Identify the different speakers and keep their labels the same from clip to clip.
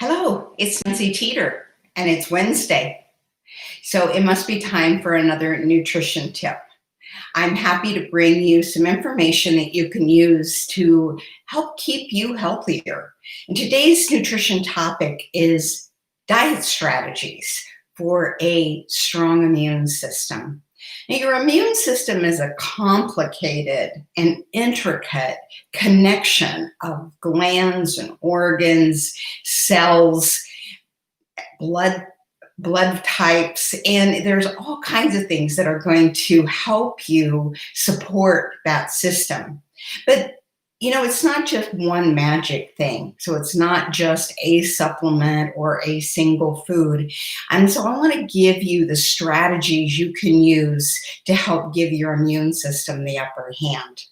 Speaker 1: Hello, it's Nancy Teeter, and it's Wednesday. So it must be time for another nutrition tip. I'm happy to bring you some information that you can use to help keep you healthier. And today's nutrition topic is diet strategies for a strong immune system. Now, your immune system is a complicated and intricate connection of glands and organs, cells, blood types, and there's all kinds of things that are going to help you support that system. But it's not just one magic thing. So it's not just a supplement or a single food. And so I want to give you the strategies you can use to help give your immune system the upper hand.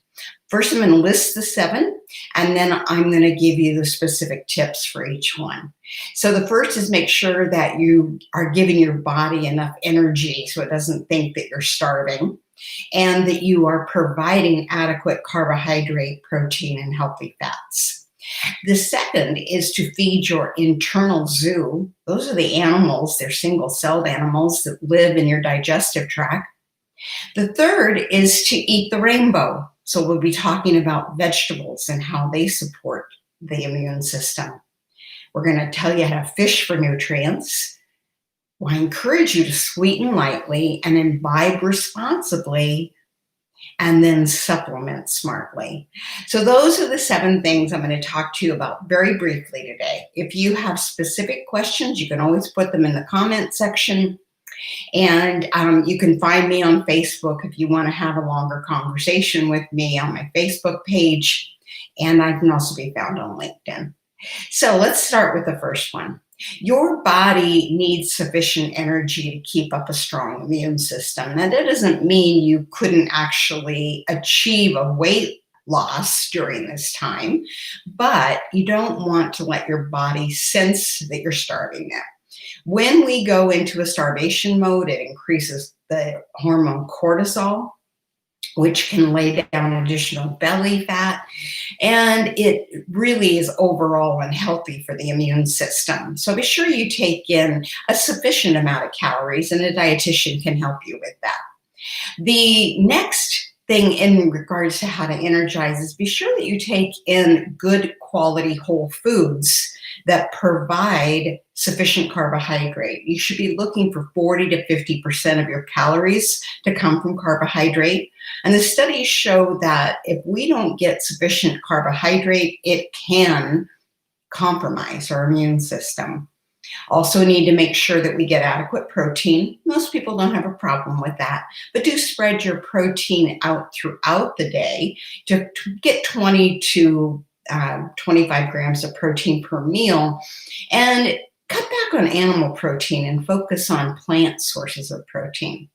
Speaker 1: First, I'm going to list the 7, and then I'm going to give you the specific tips for each one. So the first is make sure that you are giving your body enough energy so it doesn't think that you're starving, and that you are providing adequate carbohydrate, protein, and healthy fats. The second is to feed your internal zoo. Those are the animals, they're single-celled animals that live in your digestive tract. The third is to eat the rainbow. So we'll be talking about vegetables and how they support the immune system. We're going to tell you how to fish for nutrients. Well, I encourage you to sweeten lightly and imbibe responsibly, and then supplement smartly. So those are the 7 things I'm going to talk to you about very briefly today. If you have specific questions, you can always put them in the comment section. And you can find me on Facebook if you want to have a longer conversation with me on my Facebook page. And I can also be found on LinkedIn. So let's start with the first one. Your body needs sufficient energy to keep up a strong immune system. Now, that doesn't mean you couldn't actually achieve a weight loss during this time, but you don't want to let your body sense that you're starving it. When we go into a starvation mode, it increases the hormone cortisol, which can lay down additional belly fat, and it really is overall unhealthy for the immune system. So be sure you take in a sufficient amount of calories, and a dietitian can help you with that. The next thing in regards to how to energize is be sure that you take in good quality whole foods that provide sufficient carbohydrate. You should be looking for 40 to 50% of your calories to come from carbohydrate. And the studies show that if we don't get sufficient carbohydrate, it can compromise our immune system. Also need to make sure that we get adequate protein. Most people don't have a problem with that, but do spread your protein out throughout the day to get 20 to 25 grams of protein per meal, and cut back on animal protein and focus on plant sources of protein.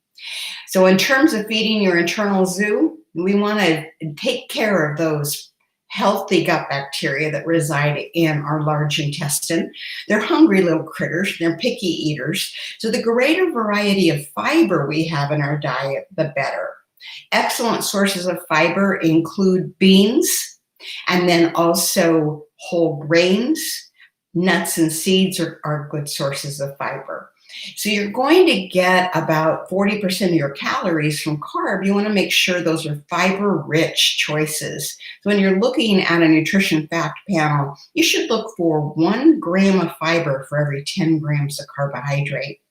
Speaker 1: So in terms of feeding your internal zoo, we want to take care of those healthy gut bacteria that reside in our large intestine. They're hungry little critters. They're picky eaters. So the greater variety of fiber we have in our diet, the better. Excellent sources of fiber include beans, and then also whole grains. Nuts and seeds are good sources of fiber. So you're going to get about 40% of your calories from carb. You want to make sure those are fiber-rich choices. So when you're looking at a nutrition fact panel, you should look for 1 gram of fiber for every 10 grams of carbohydrate.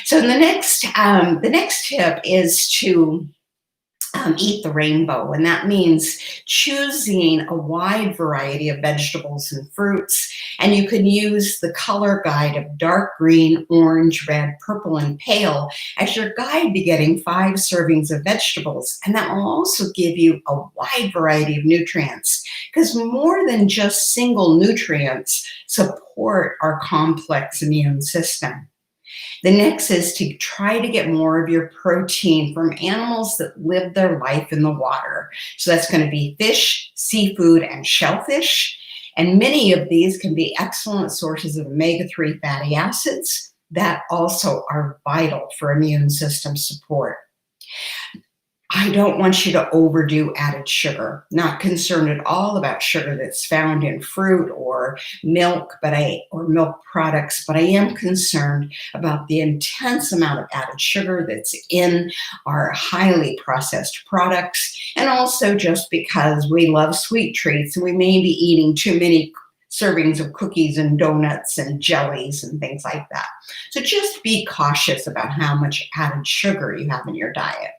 Speaker 1: So the next tip is to eat the rainbow, and that means choosing a wide variety of vegetables and fruits. And you can use the color guide of dark green, orange, red, purple, and pale as your guide to getting 5 servings of vegetables. And that will also give you a wide variety of nutrients, because more than just single nutrients support our complex immune system. The next is to try to get more of your protein from animals that live their life in the water. So that's going to be fish, seafood, and shellfish. And many of these can be excellent sources of omega-3 fatty acids that also are vital for immune system support. I don't want you to overdo added sugar. Not concerned at all about sugar that's found in fruit or milk, or milk products, but I am concerned about the intense amount of added sugar that's in our highly processed products, and also just because we love sweet treats and we may be eating too many servings of cookies and donuts and jellies and things like that. So just be cautious about how much added sugar you have in your diet.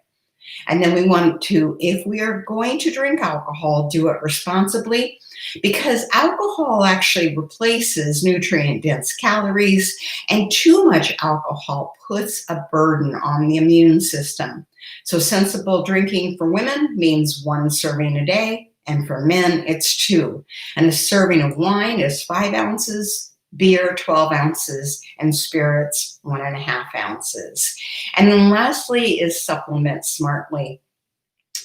Speaker 1: And then we want to, if we are going to drink alcohol, do it responsibly, because alcohol actually replaces nutrient dense calories, and too much alcohol puts a burden on the immune system. So sensible drinking for women means 1 serving a day, and for men, it's 2. And a serving of wine is 5 ounces, beer 12 ounces, and spirits 1.5 ounces. And then lastly is supplement smartly.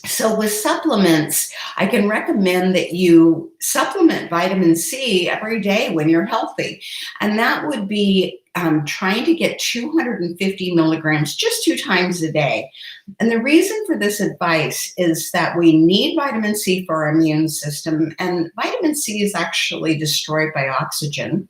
Speaker 1: So with supplements, I can recommend that you supplement vitamin C every day when you're healthy. And that would be trying to get 250 milligrams just 2 times a day. And the reason for this advice is that we need vitamin C for our immune system. And vitamin C is actually destroyed by oxygen.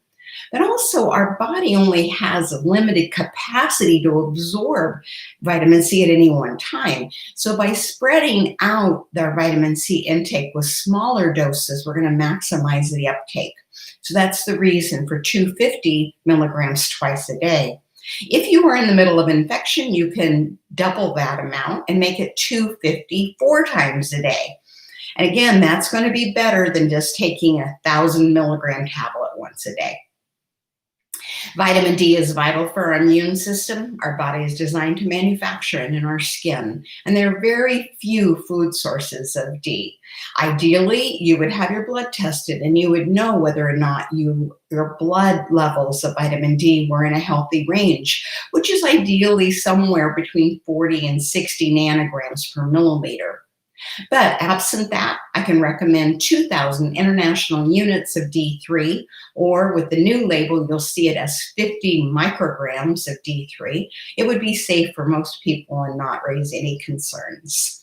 Speaker 1: But also, our body only has a limited capacity to absorb vitamin C at any one time. So by spreading out their vitamin C intake with smaller doses, we're going to maximize the uptake. So that's the reason for 250 milligrams twice a day. If you are in the middle of infection, you can double that amount and make it 250 4 times a day. And again, that's going to be better than just taking a 1,000 milligram tablet once a day. Vitamin D is vital for our immune system. Our body is designed to manufacture it in our skin, and there are very few food sources of D. Ideally, you would have your blood tested and you would know whether or not your blood levels of vitamin D were in a healthy range, which is ideally somewhere between 40 and 60 nanograms per milliliter. But absent that, I can recommend 2,000 international units of D3, or with the new label, you'll see it as 50 micrograms of D3. It would be safe for most people and not raise any concerns.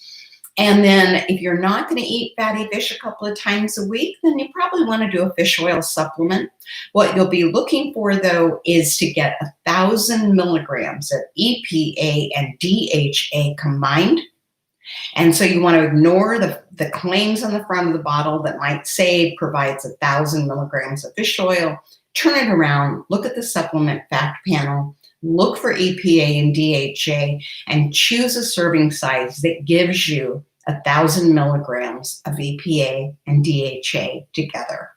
Speaker 1: And then if you're not going to eat fatty fish a couple of times a week, then you probably want to do a fish oil supplement. What you'll be looking for, though, is to get 1,000 milligrams of EPA and DHA combined. And so you want to ignore the claims on the front of the bottle that might say provides 1,000 milligrams of fish oil. Turn it around, look at the supplement fact panel, look for EPA and DHA, and choose a serving size that gives you 1,000 milligrams of EPA and DHA together.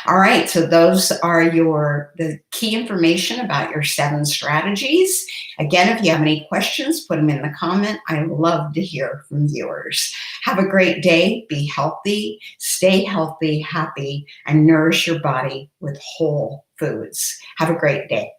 Speaker 1: All right, so those are the key information about your 7 strategies. Again, if you have any questions, put them in the comment. I love to hear from viewers. Have a great day. Be healthy, stay healthy, happy, and nourish your body with whole foods. Have a great day.